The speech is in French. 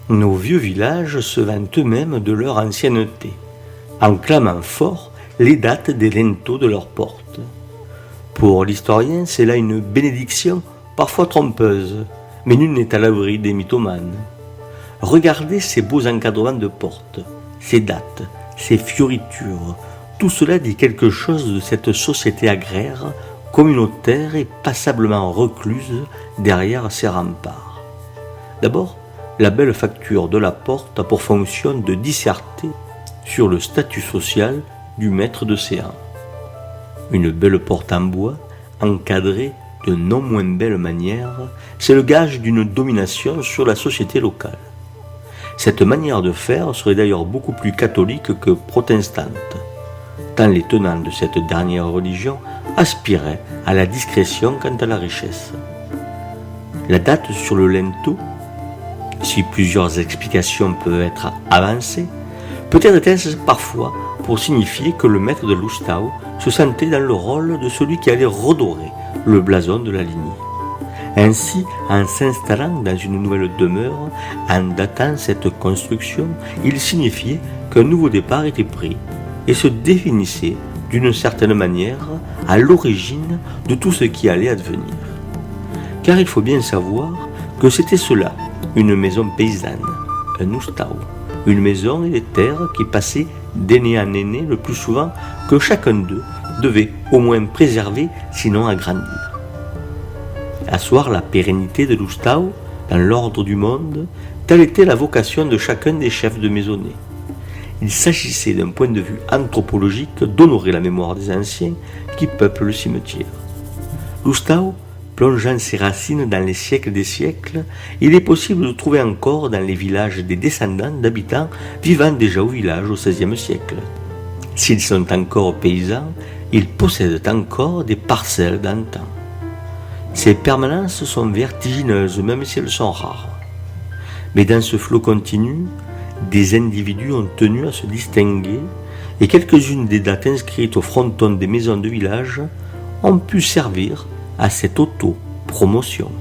Nos vieux villages se vantent eux-mêmes de leur ancienneté, en clamant fort les dates des linteaux de leurs portes. Pour l'historien, c'est là une bénédiction parfois trompeuse, mais nul n'est à l'abri des mythomanes. Regardez ces beaux encadrements de portes, ces dates, ces fioritures, tout cela dit quelque chose de cette société agraire, communautaire et passablement recluse derrière ses remparts. D'abord, la belle facture de la porte a pour fonction de disserter sur le statut social du maître de séance. Une belle porte en bois, encadrée de non moins belle manière, c'est le gage d'une domination sur la société locale. Cette manière de faire serait d'ailleurs beaucoup plus catholique que protestante, tant les tenants de cette dernière religion aspiraient à la discrétion quant à la richesse. La date sur le linteau, si plusieurs explications peuvent être avancées, peut-être était-ce parfois pour signifier que le maître de Lustau se sentait dans le rôle de celui qui allait redorer le blason de la lignée. Ainsi, en s'installant dans une nouvelle demeure, en datant cette construction, il signifiait qu'un nouveau départ était pris et se définissait d'une certaine manière à l'origine de tout ce qui allait advenir. Car il faut bien savoir que c'était cela, une maison paysanne, un Lustau, une maison et des terres qui passaient d'aîné en aîné le plus souvent que chacun d'eux devait au moins préserver, sinon agrandir. Asseoir la pérennité de Lustau dans l'ordre du monde, telle était la vocation de chacun des chefs de maisonnée. Il s'agissait d'un point de vue anthropologique d'honorer la mémoire des anciens qui peuplent le cimetière. Lustau, plongeant ses racines dans les siècles des siècles, il est possible de trouver encore dans les villages des descendants d'habitants vivant déjà au village au XVIe siècle. S'ils sont encore paysans, ils possèdent encore des parcelles d'antan. Ces permanences sont vertigineuses, même si elles sont rares. Mais dans ce flot continu, des individus ont tenu à se distinguer et quelques-unes des dates inscrites au fronton des maisons de village ont pu servir à cette auto-promotion.